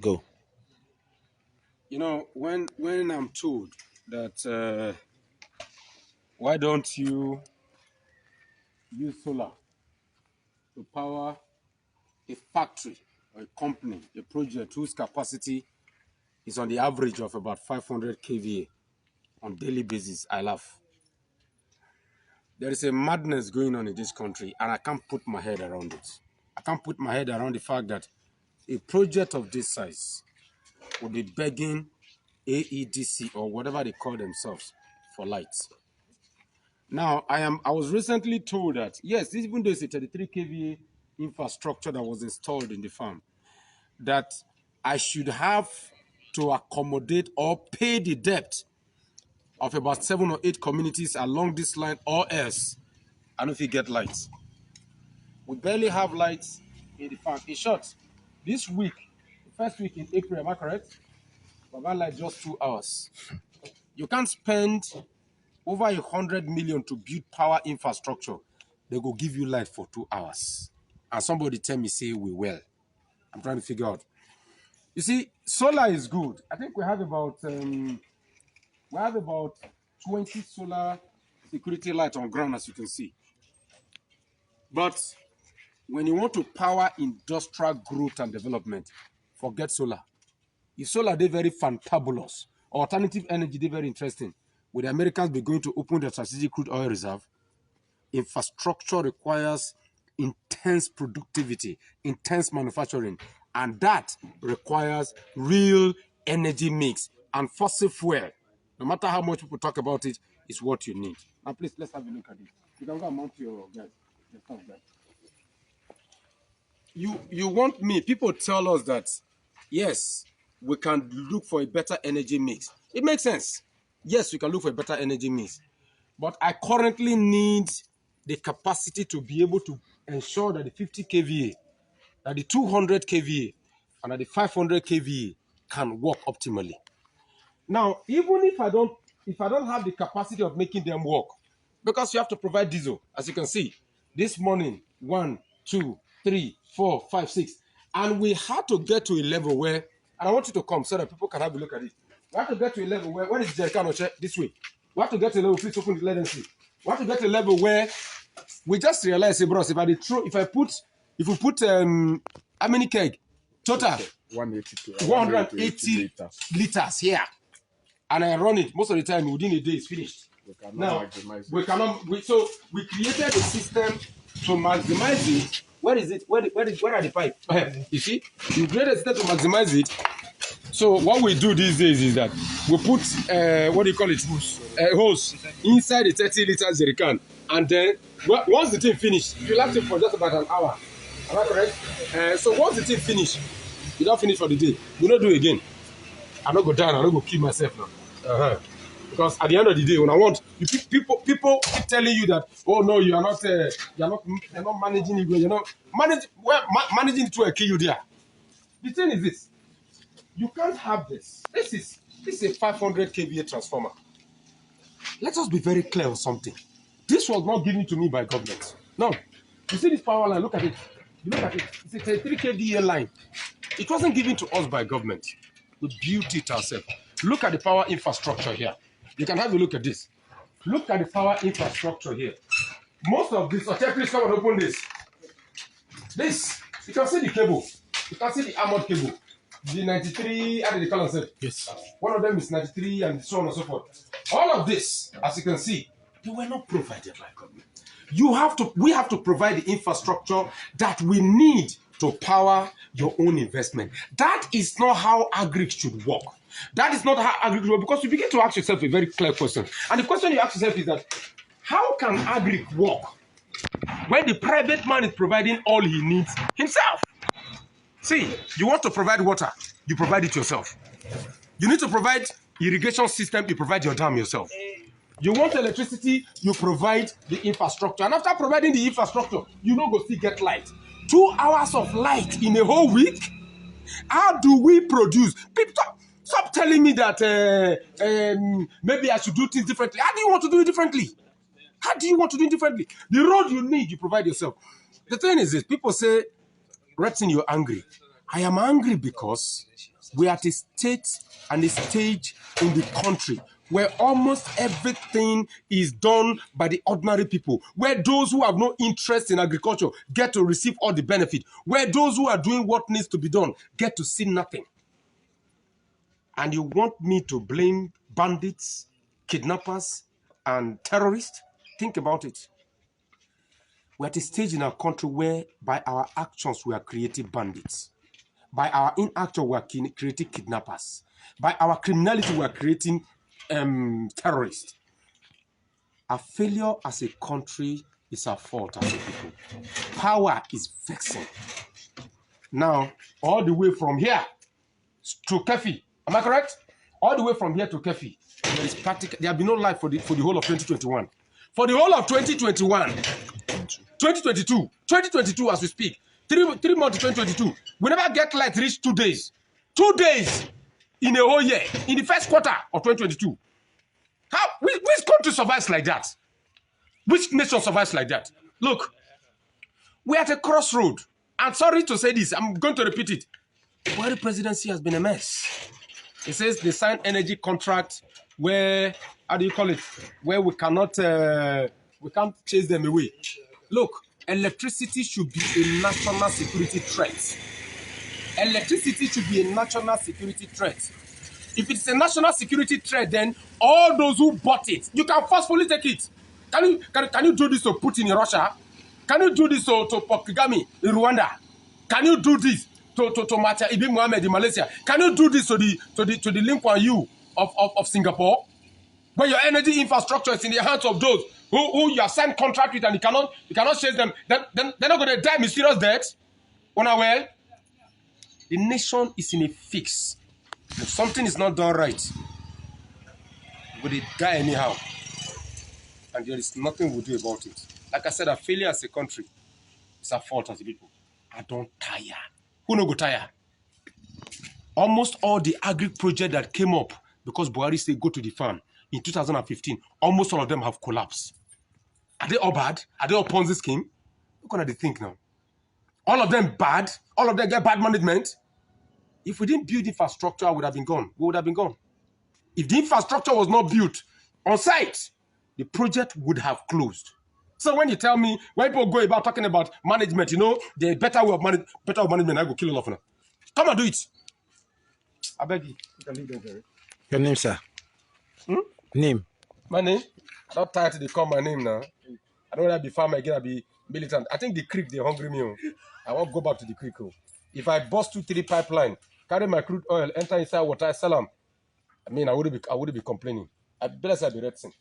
Go. You know, when I'm told that why don't you use solar to power a factory or a company, a project whose capacity is on the average of about 500 kVA on daily basis, I laugh. There is a madness going on in this country, and I can't put my head around it. I can't put my head around the fact that a project of this size would be begging AEDC or whatever they call themselves for lights. Now, I was recently told that yes, even though it's a 33 kVA infrastructure that was installed in the farm, that I should have to accommodate or pay the debt of about 7 or 8 communities along this line, or else I don't know if you get lights. We barely have lights in the farm. In short, this week, the first week in April, am I correct? We have light just 2 hours. You can't spend over 100 million to build power infrastructure. They go give you light for 2 hours. And somebody tell me, say we will. I'm trying to figure out. You see, solar is good. I think we have about 20 solar security lights on ground, as you can see. But when you want to power industrial growth and development, forget solar. If solar, they're very fantabulous. Alternative energy, they're very interesting. Would the Americans be going to open the strategic crude oil reserve? Infrastructure requires intense productivity, intense manufacturing, and that requires real energy mix. And fossil fuel, no matter how much people talk about it, is what you need. Now, please, let's have a look at it. You can go and mount your guys. You want me? People tell us that yes, we can look for a better energy mix. It makes sense. Yes, we can look for a better energy mix. But I currently need the capacity to be able to ensure that the 50 kVA, that the 200 kVA, and that the 500 kVA can work optimally. Now, even if I don't have the capacity of making them work, because you have to provide diesel, as you can see, this morning, 1, 2, 3, 4, 5, 6, and we had to get to a level where, and I want you to come so that people can have a look at it. We have to get to a level where is Jerrycan Oche? This way. We have to get to a level, please open it, let them see. We have to get to a level where we just realize, hey, bros, if we put how many keg? Total 180 liters here. And I run it most of the time within a day. It's finished. Now we cannot. We created a system to maximize it. Where is it? Where are the pipe? You see, you created a system to maximize it. So what we do these days is that we put what do you call it? Hose inside the 30 liters jerrycan, and then once the thing finished, you last it for just about an hour. Am I correct? So once the thing finished, you don't finish for the day. We don't do it again. I don't go down. I don't go kill myself now. Because at the end of the day, when I want people keep telling you that, oh no, you're not managing it. You're not managing it to kill you there. The thing is this: you can't have this. This is a 500 kVA transformer. Let us be very clear on something. This was not given to me by government. No, you see this power line. Look at it. You look at it. It's a 33 kVA line. It wasn't given to us by government. We built it ourselves. Look at the power infrastructure here. You can have a look at this. Look at the power infrastructure here. Most of this, okay, please come and open this. This, you can see the cable. You can see the armored cable. The 93, how did they call themselves? Yes. One of them is 93 and so on and so forth. All of this, as you can see, they were not provided by government. We have to provide the infrastructure that we need to power your own investment. That is not how agri should work. That is not how agri should work, because you begin to ask yourself a very clear question. And the question you ask yourself is that, how can agri work when the private man is providing all he needs himself? See, you want to provide water, you provide it yourself. You need to provide irrigation system, you provide your dam yourself. You want electricity, you provide the infrastructure. And after providing the infrastructure, you know go still get light. 2 hours of light in a whole week? How do we produce? People stop telling me that maybe I should do things differently. How do you want to do it differently? How do you want to do it differently? The road you need, you provide yourself. The thing is this, people say, Redson, you're angry. I am angry because we are at a state and a stage in the country where almost everything is done by the ordinary people, where those who have no interest in agriculture get to receive all the benefit, where those who are doing what needs to be done get to see nothing. And you want me to blame bandits, kidnappers, and terrorists? Think about it. We're at a stage in our country where by our actions we are creating bandits. By our inaction we are creating kidnappers. By our criminality we are creating terrorists. Our failure as a country is our fault as a people. Power is vexing. Now, all the way from here to Kefi, am I correct? All the way from here to Kefi, there have been no life for the whole of 2021. For the whole of 2021, 2022 as we speak, 3 months to 2022, we never get light reach 2 days. 2 days in a whole year, in the first quarter of 2022. Which country survives like that? Which nation survives like that? Look, we're at a crossroad. I'm sorry to say this, I'm going to repeat it. Well, the presidency has been a mess. It says they signed energy contract where, how do you call it? Where we cannot, we can't chase them away. Look, electricity should be a national security threat. Electricity should be a national security threat. If it's a national security threat, then all those who bought it, you can forcefully take it. Can you do this to Putin in Russia? Can you do this to Paul Kagame in Rwanda? Can you do this to Mahathir Ibn Mohamed in Malaysia? Can you do this to the Lim Kuan Yew of Singapore? Where your energy infrastructure is in the hands of those who you have signed contract with and you cannot chase them, then they're not going to die mysterious deaths. Well, the nation is in a fix. If something is not done right, will it die anyhow? And there is nothing we'll do about it. Like I said, our failure as a country is our fault as a people. I don't tire. Who no go tire? Almost all the agri projects that came up because Buhari said go to the farm in 2015, almost all of them have collapsed. Are they all bad? Are they all Ponzi scheme? Look what they think now. All of them bad? All of them get bad management? If we didn't build infrastructure, I would have been gone. We would have been gone. If the infrastructure was not built on site, the project would have closed. So when you tell me, when people go about talking about management, you know, the better way of management, I go kill all of them. Come and do it. I beg you. You can leave them there. Your name, sir? Name? My name? I'm not tired to call my name now. I don't want to be farmer again, I'll be militant. I think the creek, they're hungry me. I won't go back to the creek. If I bust 2-3 pipeline, carry my crude oil, enter inside water, sell them, I mean, I wouldn't be complaining. I'd better say I'd be resting.